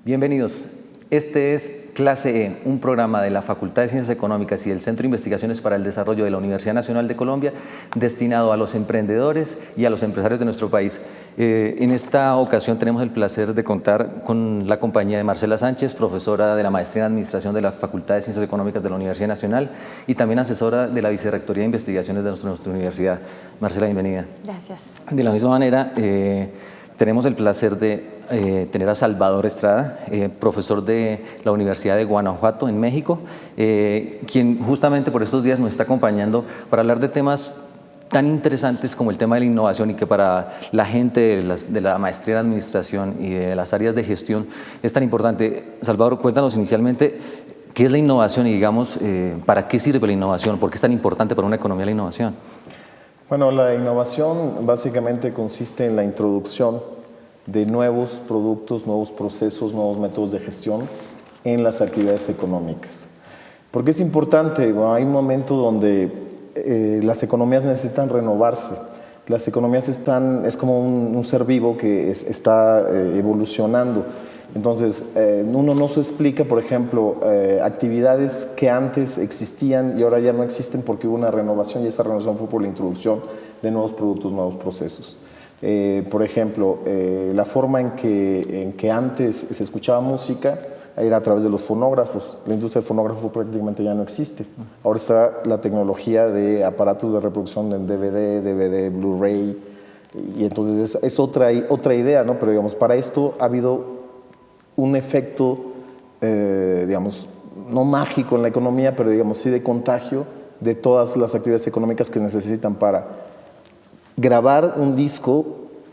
Bienvenidos. Este es Clase E, un programa de la Facultad de Ciencias Económicas y del Centro de Investigaciones para el Desarrollo de la Universidad Nacional de Colombia, destinado a los emprendedores y a los empresarios de nuestro país. En esta ocasión tenemos el placer de contar con la compañía de Marcela Sánchez, profesora de la Maestría en Administración de la Facultad de Ciencias Económicas de la Universidad Nacional y también asesora de la Vicerrectoría de Investigaciones de nuestra universidad. Marcela, bienvenida. Gracias. De la misma manera, tenemos el placer de tener a Salvador Estrada, profesor de la Universidad de Guanajuato en México, quien justamente por estos días nos está acompañando para hablar de temas tan interesantes como el tema de la innovación y que para la gente de la maestría en administración y de las áreas de gestión es tan importante. Salvador, cuéntanos inicialmente qué es la innovación y digamos para qué sirve la innovación, por qué es tan importante para una economía la innovación. Bueno, la innovación básicamente consiste en la introducción de nuevos productos, nuevos procesos, nuevos métodos de gestión en las actividades económicas. ¿Por qué es importante? Bueno, hay un momento donde las economías necesitan renovarse. Las economías es como un ser vivo que está evolucionando. Entonces, uno no se explica, por ejemplo, actividades que antes existían y ahora ya no existen porque hubo una renovación y esa renovación fue por la introducción de nuevos productos, nuevos procesos. Por ejemplo, la forma en que antes se escuchaba música era a través de los fonógrafos. La industria del fonógrafo prácticamente ya no existe. Ahora está la tecnología de aparatos de reproducción en DVD, Blu-ray, y entonces es otra idea, ¿no? Pero digamos, para esto ha habido un efecto, digamos, no mágico en la economía, pero digamos sí de contagio de todas las actividades económicas que necesitan para grabar un disco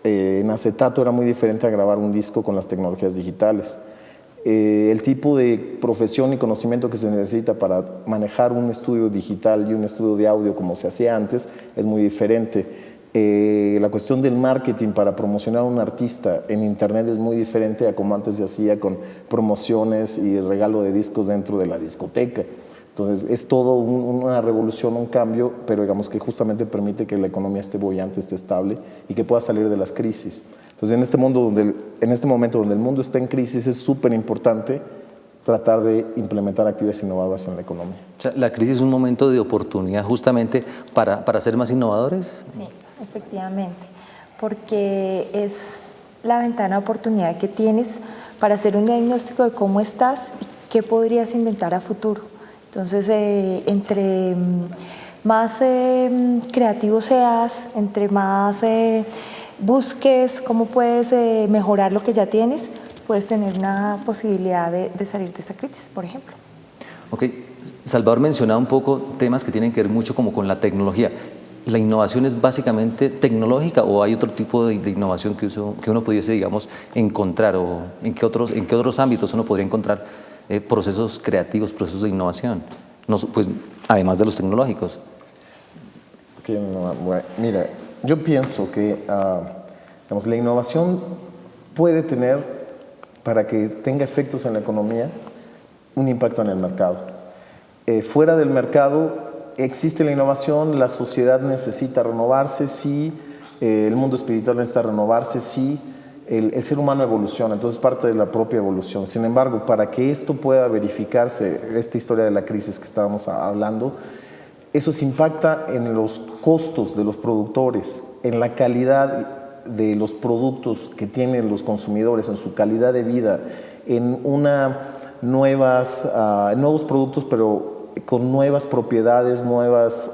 en acetato era muy diferente a grabar un disco con las tecnologías digitales. El tipo de profesión y conocimiento que se necesita para manejar un estudio digital y un estudio de audio como se hacía antes es muy diferente. La cuestión del marketing para promocionar a un artista en internet es muy diferente a como antes se hacía con promociones y el regalo de discos dentro de la discoteca. Entonces es todo una revolución, un cambio, pero digamos que justamente permite que la economía esté bollante, esté estable y que pueda salir de las crisis. Entonces en este momento donde el mundo está en crisis es súper importante tratar de implementar actividades innovadoras en la economía. O sea, la crisis es un momento de oportunidad justamente para ser más innovadores. Sí, efectivamente, porque es la ventana de oportunidad que tienes para hacer un diagnóstico de cómo estás y qué podrías inventar a futuro. Entonces, entre más creativo seas, entre más busques cómo puedes mejorar lo que ya tienes, puedes tener una posibilidad de salir de esta crisis, por ejemplo. Ok, Salvador mencionaba un poco temas que tienen que ver mucho como con la tecnología. ¿La innovación es básicamente tecnológica o hay otro tipo de innovación que uno pudiese, digamos, encontrar o en qué otros ámbitos uno podría encontrar procesos creativos, procesos de innovación, no, pues, además de los tecnológicos? Okay, mira, yo pienso que digamos, la innovación puede tener, para que tenga efectos en la economía, un impacto en el mercado. Fuera del mercado existe la innovación, la sociedad necesita renovarse, sí, el mundo espiritual necesita renovarse, sí, el ser humano evoluciona, entonces parte de la propia evolución. Sin embargo, para que esto pueda verificarse, esta historia de la crisis que estábamos hablando, eso se impacta en los costos de los productores, en la calidad de los productos que tienen los consumidores, en su calidad de vida, en nuevos productos, pero con nuevas propiedades, nuevos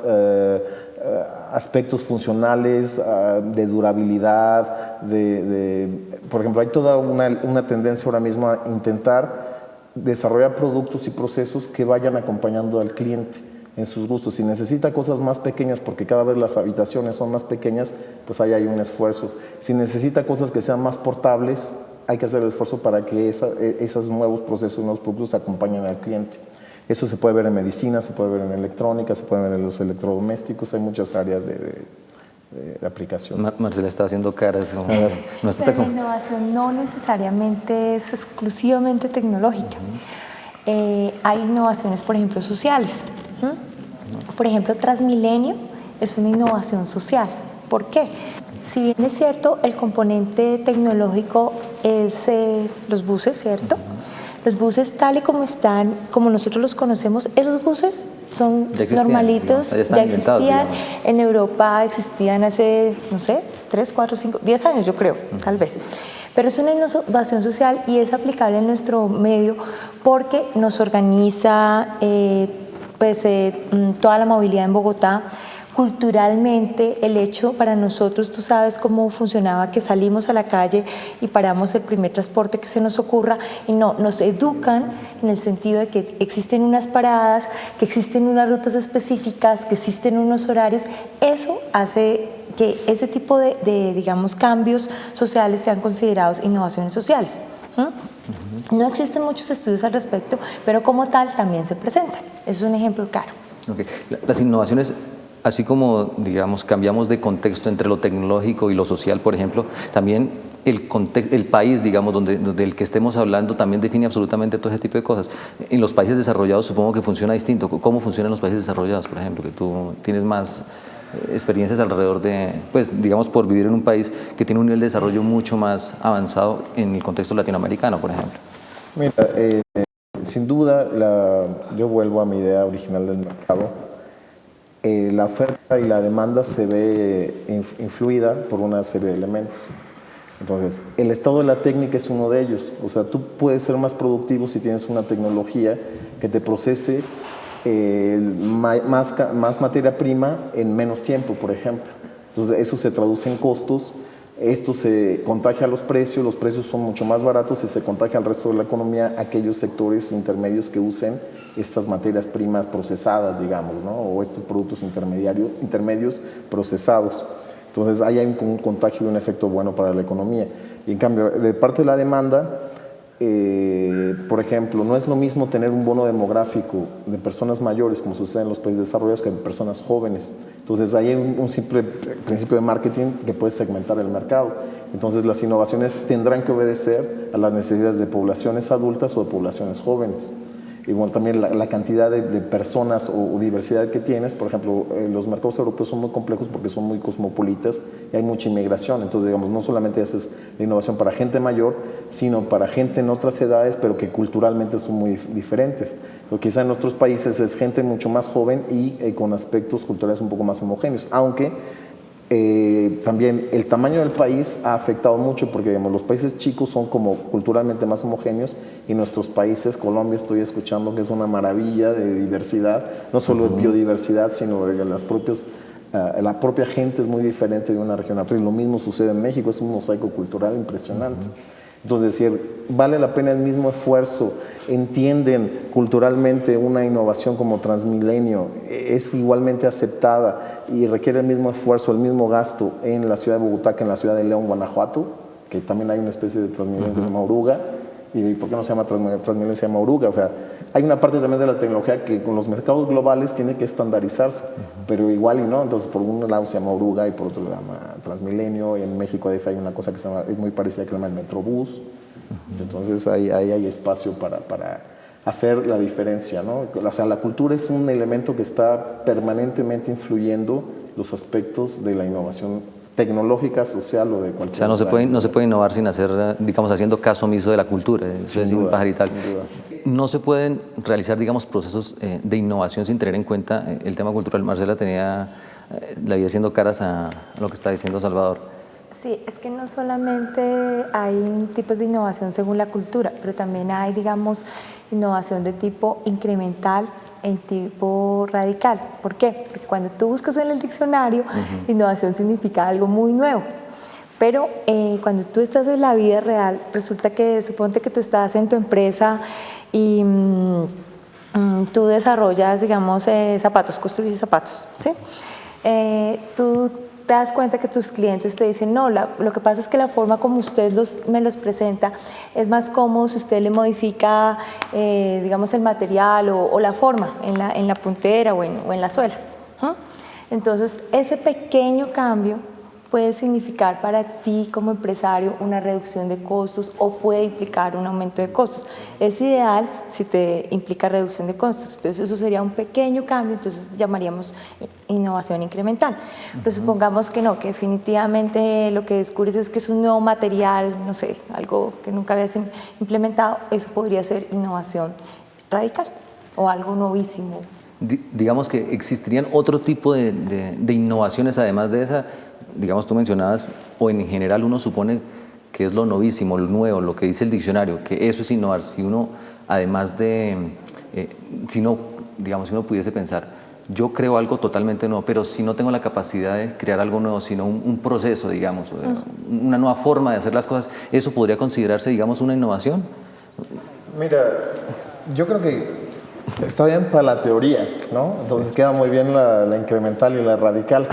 aspectos funcionales, de durabilidad, por ejemplo, hay toda una tendencia ahora mismo a intentar desarrollar productos y procesos que vayan acompañando al cliente en sus gustos. Si necesita cosas más pequeñas, porque cada vez las habitaciones son más pequeñas, pues ahí hay un esfuerzo. Si necesita cosas que sean más portables, hay que hacer el esfuerzo para que esos nuevos procesos, nuevos productos acompañen al cliente. Eso se puede ver en medicina, se puede ver en electrónica, se puede ver en los electrodomésticos, hay muchas áreas de aplicación. Marcela está haciendo caras. La innovación no necesariamente es exclusivamente tecnológica. Hay innovaciones, por ejemplo, sociales. Por ejemplo, Transmilenio es una innovación social. ¿Por qué? Si bien es cierto, el componente tecnológico es los buses, ¿cierto? Los buses tal y como están, como nosotros los conocemos, esos buses son normalitos, digamos, ya existían, en Europa existían hace, no sé, 3, 4, 5, 10 años yo creo, tal vez. Pero es una innovación social y es aplicable en nuestro medio porque nos organiza toda la movilidad en Bogotá. Culturalmente, el hecho para nosotros, tú sabes cómo funcionaba, que salimos a la calle y paramos el primer transporte que se nos ocurra y no, nos educan en el sentido de que existen unas paradas, que existen unas rutas específicas, que existen unos horarios. Eso hace que ese tipo de digamos, cambios sociales sean considerados innovaciones sociales. No existen muchos estudios al respecto, pero como tal también se presentan. Eso es un ejemplo claro. Okay. Las innovaciones, así como, digamos, cambiamos de contexto entre lo tecnológico y lo social, por ejemplo, también el país, digamos, donde el que estemos hablando también define absolutamente todo ese tipo de cosas. En los países desarrollados supongo que funciona distinto. ¿Cómo funcionan los países desarrollados, por ejemplo? Que tú tienes más experiencias alrededor de, pues, digamos, por vivir en un país que tiene un nivel de desarrollo mucho más avanzado en el contexto latinoamericano, por ejemplo. Mira, sin duda, yo vuelvo a mi idea original del mercado. La oferta y la demanda se ve influida por una serie de elementos. Entonces, el estado de la técnica es uno de ellos. O sea, tú puedes ser más productivo si tienes una tecnología que te procese más materia prima en menos tiempo, por ejemplo. Entonces, eso se traduce en costos. Esto se contagia a los precios son mucho más baratos y se contagia al resto de la economía, aquellos sectores intermedios que usen estas materias primas procesadas, digamos, ¿no? O estos productos intermedios procesados. Entonces ahí hay un contagio y un efecto bueno para la economía. Y en cambio, de parte de la demanda, por ejemplo, no es lo mismo tener un bono demográfico de personas mayores, como sucede en los países desarrollados, que de personas jóvenes. Entonces, ahí hay un simple principio de marketing que puede segmentar el mercado. Entonces, las innovaciones tendrán que obedecer a las necesidades de poblaciones adultas o de poblaciones jóvenes. Y bueno, también la cantidad de personas o diversidad que tienes. Por ejemplo, los mercados europeos son muy complejos porque son muy cosmopolitas y hay mucha inmigración. Entonces, digamos, no solamente haces la innovación para gente mayor, sino para gente en otras edades, pero que culturalmente son muy diferentes. Pero quizá en nuestros países es gente mucho más joven y con aspectos culturales un poco más homogéneos, aunque también el tamaño del país ha afectado mucho porque, digamos, los países chicos son como culturalmente más homogéneos y nuestros países, Colombia, estoy escuchando que es una maravilla de diversidad, no solo de biodiversidad, sino de la propia gente es muy diferente de una región a otra, y lo mismo sucede en México, es un mosaico cultural impresionante. Entonces, decir, vale la pena el mismo esfuerzo, entienden culturalmente una innovación como Transmilenio, es igualmente aceptada y requiere el mismo esfuerzo, el mismo gasto en la ciudad de Bogotá que en la ciudad de León, Guanajuato, que también hay una especie de Transmilenio que se llama Oruga. ¿Y por qué no se llama Transmilenio, se llama Oruga? O sea, hay una parte también de la tecnología que con los mercados globales tiene que estandarizarse, pero igual y no. Entonces, por un lado se llama Oruga y por otro se llama Transmilenio. Y en México hay una cosa que es muy parecida, que se llama el Metrobús. Entonces, ahí hay espacio para hacer la diferencia, ¿no? O sea, la cultura es un elemento que está permanentemente influyendo los aspectos de la innovación tecnológica, social o de cualquier. O sea, no se puede innovar sin hacer, digamos, haciendo caso omiso de la cultura, eso es un pajarital. No se pueden realizar, digamos, procesos de innovación sin tener en cuenta el tema cultural. Marcela le había haciendo caras a lo que está diciendo Salvador. Sí, es que no solamente hay tipos de innovación según la cultura, pero también hay, digamos, innovación de tipo incremental en tipo radical. ¿Por qué? Porque cuando tú buscas en el diccionario, innovación significa algo muy nuevo. Pero cuando tú estás en la vida real, resulta que, suponte que tú estás en tu empresa y tú desarrollas, digamos, zapatos, construyes zapatos, ¿sí? Tú te das cuenta que tus clientes te dicen, no, lo que pasa es que la forma como usted me los presenta es más cómodo si usted le modifica, digamos, el material o la forma en la puntera o en la suela. Entonces, ese pequeño cambio puede significar para ti como empresario una reducción de costos o puede implicar un aumento de costos. Es ideal si te implica reducción de costos, entonces eso sería un pequeño cambio, entonces llamaríamos innovación incremental. Pero supongamos que no, que definitivamente lo que descubres es que es un nuevo material, no sé, algo que nunca habías implementado, eso podría ser innovación radical o algo novísimo. Digamos que existirían otro tipo de innovaciones además de esa. Digamos, tú mencionabas, o en general uno supone que es lo novísimo, lo nuevo, lo que dice el diccionario, que eso es innovar. Si uno, además de, si no, digamos, si uno pudiese pensar, yo creo algo totalmente nuevo, pero si no tengo la capacidad de crear algo nuevo, sino un proceso, digamos, una nueva forma de hacer las cosas, ¿eso podría considerarse, digamos, una innovación? Mira, yo creo que está bien para la teoría, ¿no? Entonces queda muy bien la incremental y la radical.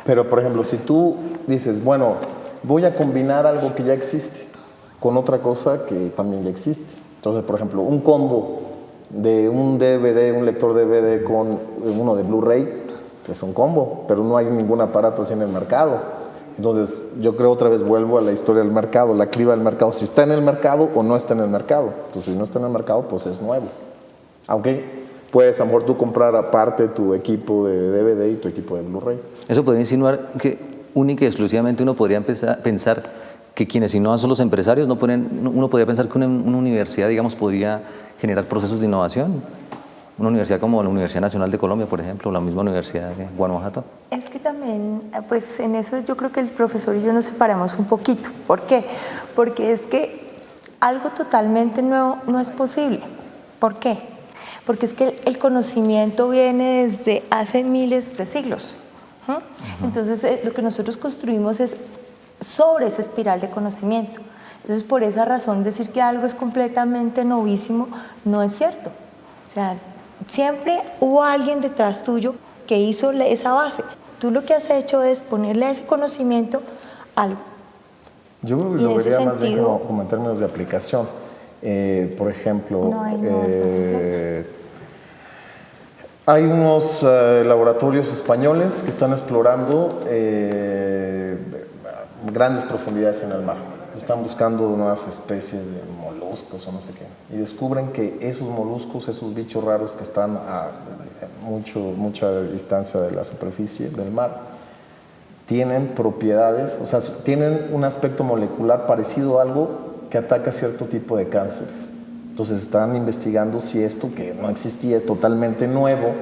Pero, por ejemplo, si tú dices, bueno, voy a combinar algo que ya existe con otra cosa que también ya existe. Entonces, por ejemplo, un combo de un DVD, un lector DVD con uno de Blu-ray, es un combo, pero no hay ningún aparato así en el mercado. Entonces, yo creo otra vez vuelvo a la historia del mercado, la criba del mercado, si está en el mercado o no está en el mercado. Entonces, si no está en el mercado, pues es nuevo. Aunque puedes a lo mejor tú comprar aparte tu equipo de DVD y tu equipo de Blu-ray. Eso podría insinuar que única y exclusivamente uno podría pensar que quienes innovan son los empresarios. Uno podría pensar que una universidad, digamos, podría generar procesos de innovación. Una universidad como la Universidad Nacional de Colombia, por ejemplo, o la misma Universidad de Guanajuato. Es que también, pues en eso yo creo que el profesor y yo nos separamos un poquito. ¿Por qué? Porque es que algo totalmente nuevo no es posible. ¿Por qué? Porque es que el conocimiento viene desde hace miles de siglos. Entonces, lo que nosotros construimos es sobre esa espiral de conocimiento. Entonces, por esa razón, decir que algo es completamente novísimo no es cierto. O sea, siempre hubo alguien detrás tuyo que hizo esa base. Tú lo que has hecho es ponerle a ese conocimiento algo. Yo creo que lo vería más bien como en términos de aplicación. Por ejemplo, hay unos laboratorios españoles que están explorando grandes profundidades en el mar. Están buscando nuevas especies de moluscos o no sé qué. Y descubren que esos moluscos, esos bichos raros que están a mucha distancia de la superficie del mar, tienen propiedades, o sea, tienen un aspecto molecular parecido a algo que ataca cierto tipo de cánceres. Entonces están investigando si esto, que no existía, es totalmente nuevo,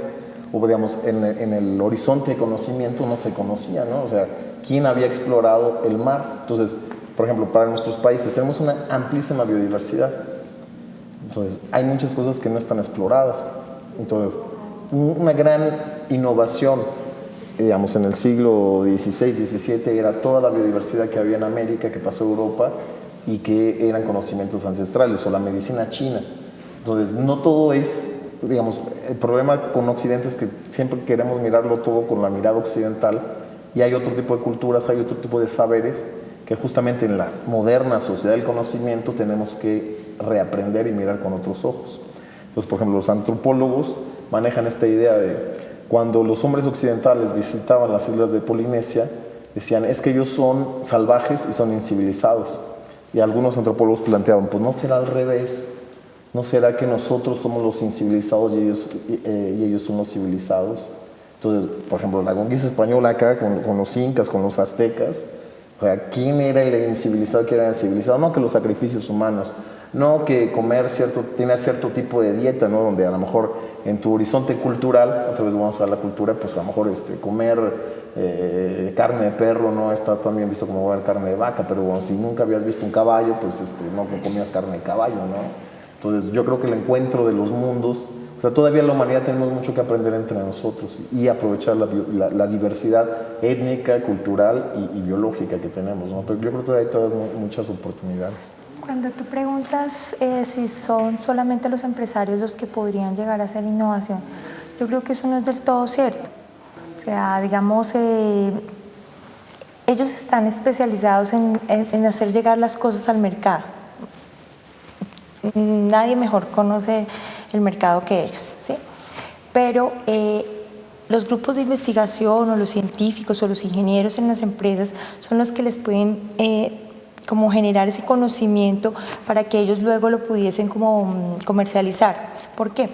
o digamos, en el horizonte de conocimiento no se conocía, ¿no? O sea, ¿quién había explorado el mar? Entonces, por ejemplo, para nuestros países tenemos una amplísima biodiversidad. Entonces, hay muchas cosas que no están exploradas. Entonces, una gran innovación, digamos, en el siglo XVI, XVII, era toda la biodiversidad que había en América, que pasó a Europa, y que eran conocimientos ancestrales, o la medicina china. Entonces, no todo es, digamos, el problema con Occidente es que siempre queremos mirarlo todo con la mirada occidental, y hay otro tipo de culturas, hay otro tipo de saberes, que justamente en la moderna sociedad del conocimiento tenemos que reaprender y mirar con otros ojos. Entonces, por ejemplo, los antropólogos manejan esta idea de cuando los hombres occidentales visitaban las islas de Polinesia, decían, es que ellos son salvajes y son incivilizados. Y algunos antropólogos planteaban, pues no será al revés, no será que nosotros somos los incivilizados y ellos son los civilizados. Entonces, por ejemplo, la conquista española acá con los incas, con los aztecas, o sea, ¿quién era el incivilizado, quién era el civilizado? No que los sacrificios humanos, no que tener cierto tipo de dieta, ¿no? Donde a lo mejor en tu horizonte cultural, otra vez vamos a la cultura, pues a lo mejor comer carne de perro no está también visto como comer carne de vaca, pero bueno, si nunca habías visto un caballo, pues no comías carne de caballo, ¿no? Entonces yo creo que el encuentro de los mundos, o sea, todavía la humanidad tenemos mucho que aprender entre nosotros y aprovechar la diversidad étnica, cultural y biológica que tenemos, ¿no? Pero yo creo que todavía hay todas muchas oportunidades. Cuando tú preguntas si son solamente los empresarios los que podrían llegar a hacer innovación, yo creo que eso no es del todo cierto. O sea, digamos, ellos están especializados en hacer llegar las cosas al mercado. Nadie mejor conoce el mercado que ellos, ¿sí? Pero los grupos de investigación o los científicos o los ingenieros en las empresas son los que les pueden como generar ese conocimiento para que ellos luego lo pudiesen como comercializar. ¿Por qué?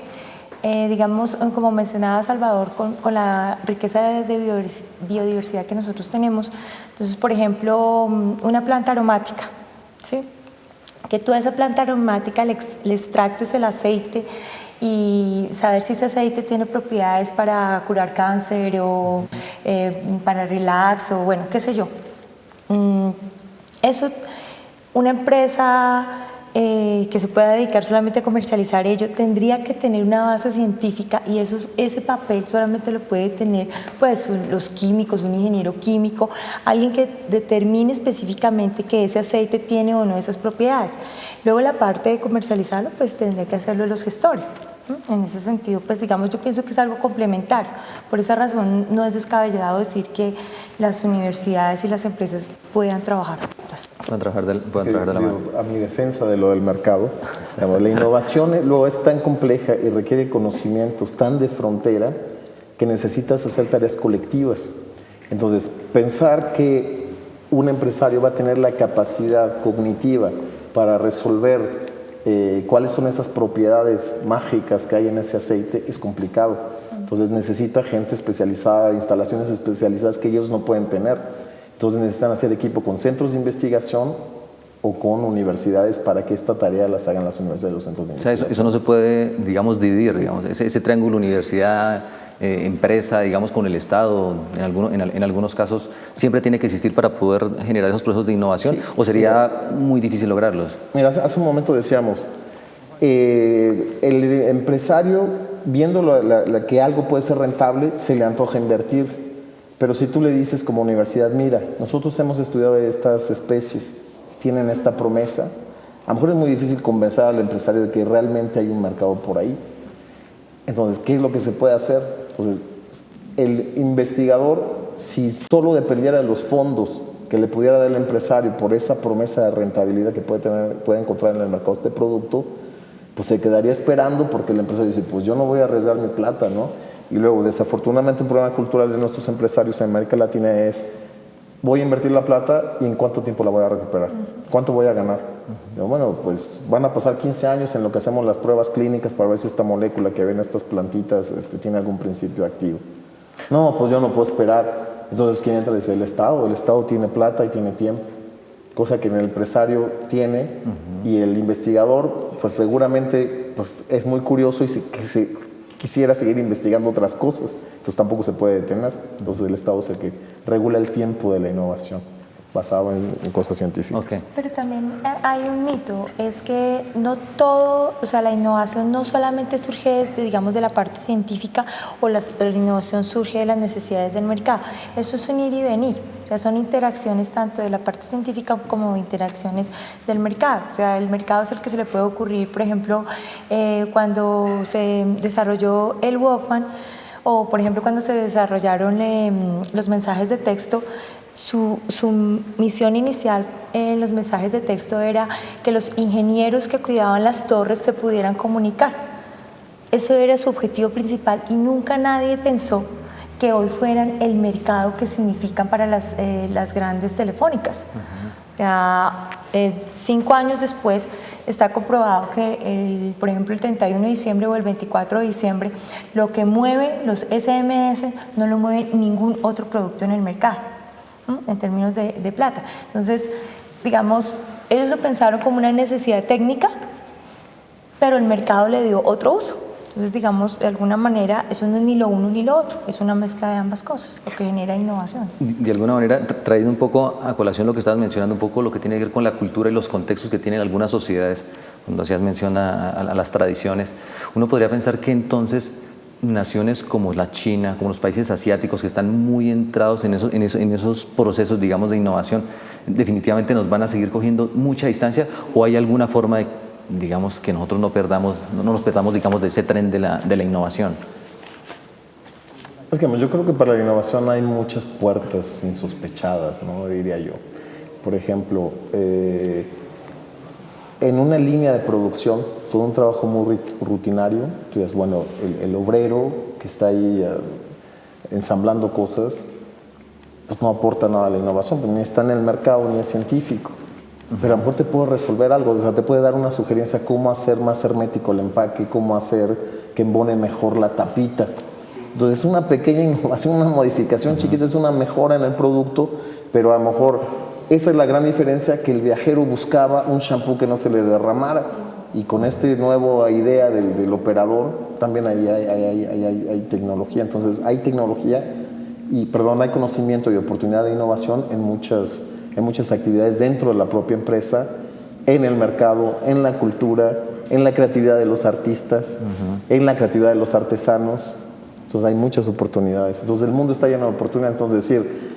Digamos, como mencionaba Salvador, con la riqueza de biodiversidad que nosotros tenemos, entonces, por ejemplo, una planta aromática, ¿sí? Que tú a esa planta aromática le extractes el aceite y saber si ese aceite tiene propiedades para curar cáncer o para relax o bueno, qué sé yo. Eso, una empresa que se pueda dedicar solamente a comercializar ello tendría que tener una base científica y ese papel solamente lo puede tener pues los químicos, un ingeniero químico, alguien que determine específicamente que ese aceite tiene o no esas propiedades. Luego la parte de comercializarlo pues tendría que hacerlo los gestores. En ese sentido, pues digamos, yo pienso que es algo complementario. Por esa razón no es descabellado decir que las universidades y las empresas puedan trabajar juntas. Pueden trabajar de la mano. A mi defensa de lo del mercado, digamos, la innovación luego es tan compleja y requiere conocimientos tan de frontera que necesitas hacer tareas colectivas. Entonces, pensar que un empresario va a tener la capacidad cognitiva para resolver cuáles son esas propiedades mágicas que hay en ese aceite es complicado. Entonces necesita gente especializada, instalaciones especializadas que ellos no pueden tener. Entonces necesitan hacer equipo con centros de investigación o con universidades para que esta tarea las hagan las universidades y los centros de investigación. O sea, eso no se puede, digamos, dividir, digamos, ese triángulo universidad, empresa, digamos, con el Estado, en algunos casos, siempre tiene que existir para poder generar esos procesos de innovación, sí, o sería muy difícil lograrlos. Mira, hace un momento decíamos, el empresario, viendo que algo puede ser rentable, se le antoja invertir, pero si tú le dices como universidad, mira, nosotros hemos estudiado estas especies, tienen esta promesa, a lo mejor es muy difícil convencer al empresario de que realmente hay un mercado por ahí. Entonces, ¿qué es lo que se puede hacer? Entonces, el investigador, si solo dependiera de los fondos que le pudiera dar el empresario por esa promesa de rentabilidad que puede encontrar en el mercado este producto, pues se quedaría esperando porque el empresario dice, pues yo no voy a arriesgar mi plata, ¿no? Y luego, desafortunadamente, un problema cultural de nuestros empresarios en América Latina es, voy a invertir la plata y ¿en cuánto tiempo la voy a recuperar? ¿Cuánto voy a ganar? Pero bueno, pues van a pasar 15 años en lo que hacemos las pruebas clínicas para ver si esta molécula que ven estas plantitas tiene algún principio activo. No, pues yo no puedo esperar. Entonces, ¿quién entra? Dice el Estado. El Estado tiene plata y tiene tiempo, cosa que el empresario tiene, y el investigador, pues seguramente pues, es muy curioso y quisiera seguir investigando otras cosas, entonces tampoco se puede detener. Entonces el Estado es el que regula el tiempo de la innovación basado en cosas científicas. Okay. Pero también hay un mito, es que no todo, o sea, la innovación no solamente surge desde, digamos, de la parte científica o la innovación surge de las necesidades del mercado. Eso es un ir y venir, o sea, son interacciones tanto de la parte científica como interacciones del mercado. O sea, el mercado es el que se le puede ocurrir, por ejemplo, cuando se desarrolló el Walkman o, por ejemplo, cuando se desarrollaron los mensajes de texto. Su misión inicial en los mensajes de texto era que los ingenieros que cuidaban las torres se pudieran comunicar. Ese era su objetivo principal y nunca nadie pensó que hoy fueran el mercado que significan para las grandes telefónicas. Ya, 5 años después está comprobado que, por ejemplo, el 31 de diciembre o el 24 de diciembre, lo que mueve los SMS no lo mueve ningún otro producto en el mercado, en términos de plata. Entonces, digamos, ellos lo pensaron como una necesidad técnica, pero el mercado le dio otro uso. Entonces, digamos, de alguna manera, eso no es ni lo uno ni lo otro, es una mezcla de ambas cosas, lo que genera innovaciones. De alguna manera, trayendo un poco a colación lo que estabas mencionando, un poco lo que tiene que ver con la cultura y los contextos que tienen algunas sociedades, cuando hacías mención a las tradiciones, uno podría pensar que entonces naciones como la China, como los países asiáticos que están muy entrados en esos procesos, digamos, de innovación, definitivamente nos van a seguir cogiendo mucha distancia, o hay alguna forma de, digamos, que nosotros no nos perdamos, digamos, de ese tren de la innovación. Es que yo creo que para la innovación hay muchas puertas insospechadas, ¿no? Diría yo. Por ejemplo, en una línea de producción, todo un trabajo muy rutinario, tú dices, bueno, el obrero que está ahí ensamblando cosas, pues no aporta nada a la innovación, pues ni está en el mercado ni es científico. Pero a lo mejor te puede resolver algo, o sea, te puede dar una sugerencia cómo hacer más hermético el empaque, cómo hacer que embone mejor la tapita. Entonces es una pequeña innovación, una modificación chiquita, es una mejora en el producto, pero a lo mejor esa es la gran diferencia, que el viajero buscaba un shampoo que no se le derramara, y con esta nueva idea del operador también hay tecnología. Entonces hay tecnología hay conocimiento y oportunidad de innovación en muchas actividades dentro de la propia empresa, en el mercado, en la cultura, en la creatividad de los artistas, en la creatividad de los artesanos. Entonces hay muchas oportunidades. Entonces el mundo está lleno de oportunidades. Entonces decir,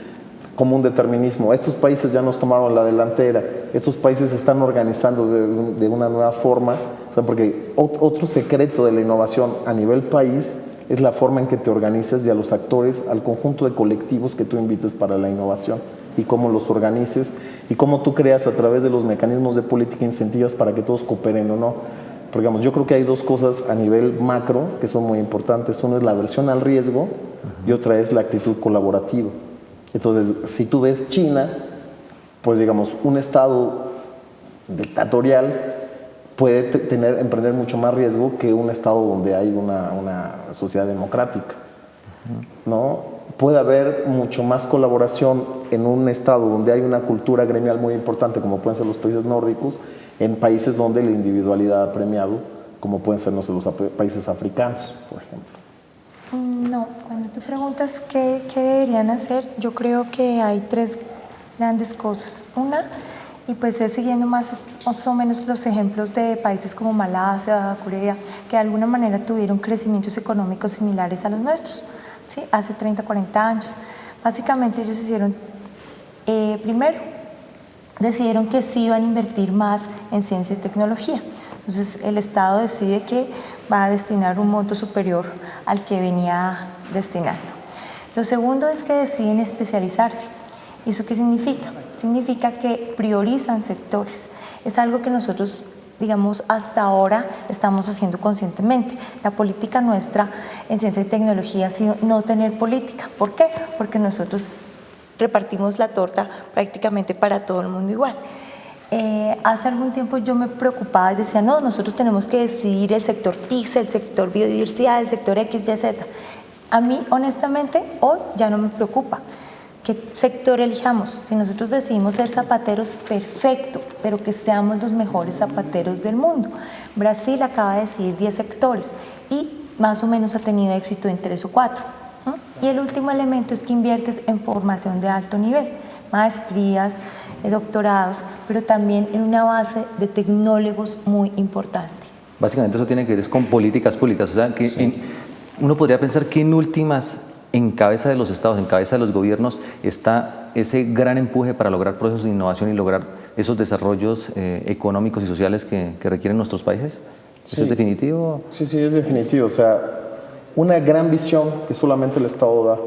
como un determinismo, estos países ya nos tomaron la delantera, estos países se están organizando de una nueva forma, o sea, porque otro secreto de la innovación a nivel país es la forma en que te organizas, y a los actores, al conjunto de colectivos que tú invites para la innovación, y cómo los organices, y cómo tú creas a través de los mecanismos de política incentivas para que todos cooperen o no. Porque digamos, yo creo que hay dos cosas a nivel macro que son muy importantes. Uno es la aversión al riesgo y otra es la actitud colaborativa. Entonces, si tú ves China, pues digamos, un estado dictatorial puede emprender mucho más riesgo que un estado donde hay una sociedad democrática, ¿no? Puede haber mucho más colaboración en un estado donde hay una cultura gremial muy importante, como pueden ser los países nórdicos, en países donde la individualidad ha premiado, como pueden ser, no sé, los países africanos, por ejemplo. No, cuando tú preguntas qué deberían hacer, yo creo que hay tres grandes cosas. Una, y pues es siguiendo más o menos los ejemplos de países como Malasia, Corea, que de alguna manera tuvieron crecimientos económicos similares a los nuestros, ¿sí? Hace 30, 40 años. Básicamente ellos hicieron, primero, decidieron que sí iban a invertir más en ciencia y tecnología. Entonces el Estado decide que va a destinar un monto superior al que venía destinando. Lo segundo es que deciden especializarse. ¿Y eso qué significa? Significa que priorizan sectores. Es algo que nosotros, digamos, hasta ahora estamos haciendo conscientemente. La política nuestra en ciencia y tecnología ha sido no tener política. ¿Por qué? Porque nosotros repartimos la torta prácticamente para todo el mundo igual. Hace algún tiempo yo me preocupaba y decía, no, nosotros tenemos que decidir el sector TIC, el sector biodiversidad, el sector X, Y, Z. A mí, honestamente, hoy ya no me preocupa qué sector elijamos. Si nosotros decidimos ser zapateros, perfecto, pero que seamos los mejores zapateros del mundo. Brasil acaba de decidir 10 sectores y más o menos ha tenido éxito en 3 o 4. Y el último elemento es que inviertes en formación de alto nivel, maestrías, doctorados, pero también en una base de tecnólogos muy importante. Básicamente eso tiene que ver con políticas públicas, o sea, que uno podría pensar que en últimas, en cabeza de los estados, en cabeza de los gobiernos, está ese gran empuje para lograr procesos de innovación y lograr esos desarrollos económicos y sociales que requieren nuestros países. Sí. ¿Eso es definitivo? Sí, es definitivo. O sea, una gran visión que solamente el Estado da.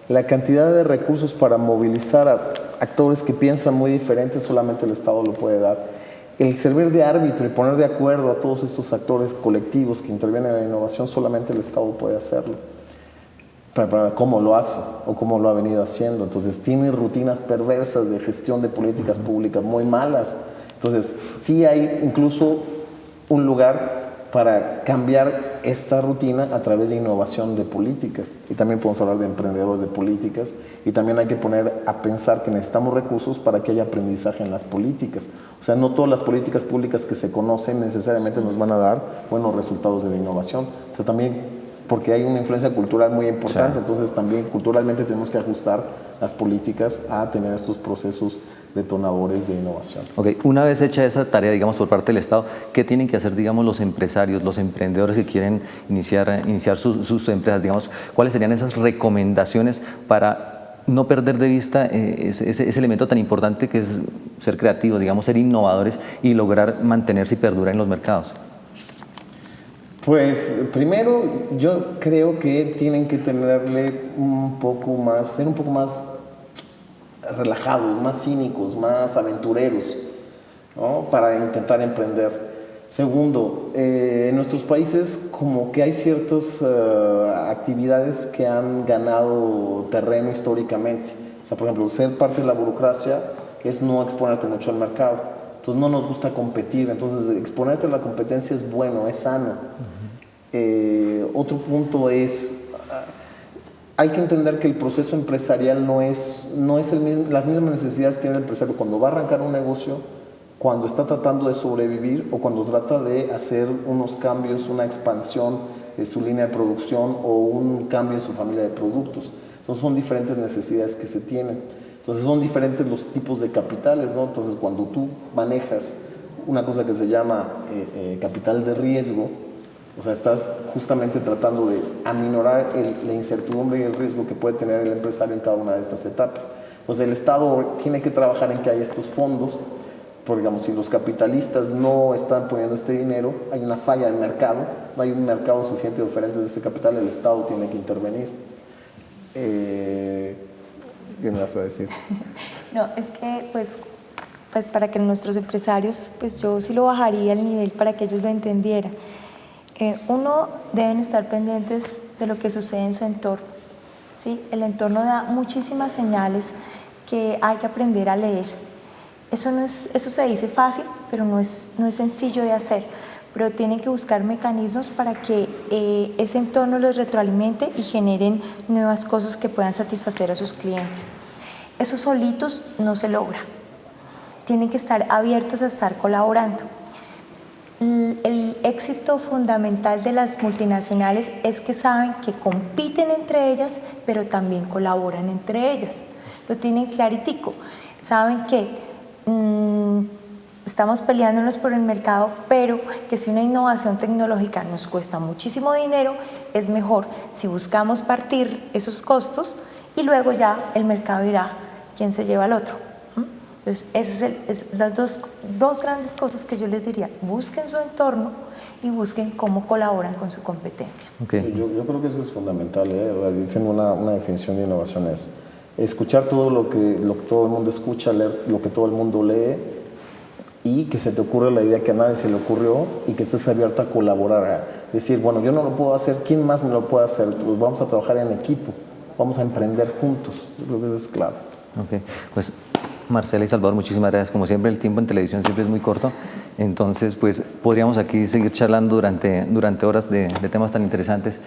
La cantidad de recursos para movilizar a actores que piensan muy diferentes, solamente el Estado lo puede dar. El servir de árbitro y poner de acuerdo a todos estos actores colectivos que intervienen en la innovación, solamente el Estado puede hacerlo. Para cómo lo hace o cómo lo ha venido haciendo. Entonces tiene rutinas perversas de gestión de políticas públicas muy malas. Entonces sí hay incluso un lugar para cambiar esta rutina a través de innovación de políticas. Y también podemos hablar de emprendedores de políticas, y también hay que poner a pensar que necesitamos recursos para que haya aprendizaje en las políticas. O sea, no todas las políticas públicas que se conocen necesariamente nos van a dar buenos resultados de la innovación. O sea, también porque hay una influencia cultural muy importante, sí. Entonces también culturalmente tenemos que ajustar las políticas a tener estos procesos detonadores de innovación. Ok, una vez hecha esa tarea, digamos, por parte del Estado, ¿qué tienen que hacer, digamos, los empresarios, los emprendedores que quieren iniciar sus empresas? Digamos, ¿cuáles serían esas recomendaciones para no perder de vista ese elemento tan importante que es ser creativos, digamos, ser innovadores y lograr mantenerse y perdurar en los mercados? Pues primero yo creo que tienen que tenerle ser un poco más relajados, más cínicos, más aventureros, ¿no? Para intentar emprender. Segundo, En nuestros países como que hay ciertas actividades que han ganado terreno históricamente. O sea, por ejemplo, ser parte de la burocracia es no exponerte mucho al mercado. Entonces no nos gusta competir, entonces exponerte a la competencia es bueno, es sano. Otro punto es, hay que entender que el proceso empresarial no es las mismas necesidades que tiene el empresario cuando va a arrancar un negocio, cuando está tratando de sobrevivir o cuando trata de hacer unos cambios, una expansión de su línea de producción o un cambio en su familia de productos. Entonces son diferentes necesidades que se tienen. Entonces son diferentes los tipos de capitales, ¿no? Entonces cuando tú manejas una cosa que se llama capital de riesgo, o sea, estás justamente tratando de aminorar la incertidumbre y el riesgo que puede tener el empresario en cada una de estas etapas. Entonces el Estado tiene que trabajar en que haya estos fondos, porque digamos, si los capitalistas no están poniendo este dinero, hay una falla de mercado, no hay un mercado suficiente de oferentes de ese capital, el Estado tiene que intervenir. ¿Qué me vas a decir? No, es que pues para que nuestros empresarios, pues yo sí lo bajaría al nivel para que ellos lo entendieran. Uno, deben estar pendientes de lo que sucede en su entorno, ¿sí? El entorno da muchísimas señales que hay que aprender a leer. Eso se dice fácil, pero no es sencillo de hacer. Pero tienen que buscar mecanismos para que ese entorno los retroalimente y generen nuevas cosas que puedan satisfacer a sus clientes. Eso solitos no se logra. Tienen que estar abiertos a estar colaborando. El éxito fundamental de las multinacionales es que saben que compiten entre ellas, pero también colaboran entre ellas. Lo tienen claritico. Saben que estamos peleándonos por el mercado, pero que si una innovación tecnológica nos cuesta muchísimo dinero, es mejor si buscamos partir esos costos y luego ya el mercado dirá quién se lleva al otro. Entonces, esas son las dos grandes cosas que yo les diría. Busquen su entorno y busquen cómo colaboran con su competencia. Okay. Yo creo que eso es fundamental. Dicen una definición de innovación es escuchar todo lo que todo el mundo escucha, leer lo que todo el mundo lee y que se te ocurra la idea que a nadie se le ocurrió y que estés abierto a colaborar, a decir, bueno, yo no lo puedo hacer, ¿quién más me lo puede hacer? Pues vamos a trabajar en equipo, vamos a emprender juntos. Yo creo que eso es clave. Ok, pues Marcela y Salvador, muchísimas gracias. Como siempre, el tiempo en televisión siempre es muy corto, entonces pues podríamos aquí seguir charlando durante horas de temas tan interesantes.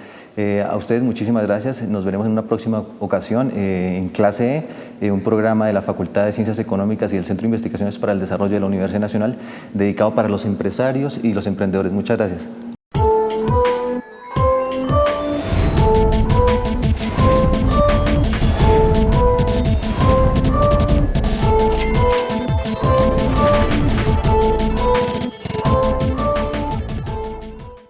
A ustedes muchísimas gracias, nos veremos en una próxima ocasión en Clase E, un programa de la Facultad de Ciencias Económicas y el Centro de Investigaciones para el Desarrollo de la Universidad Nacional, dedicado para los empresarios y los emprendedores. Muchas gracias.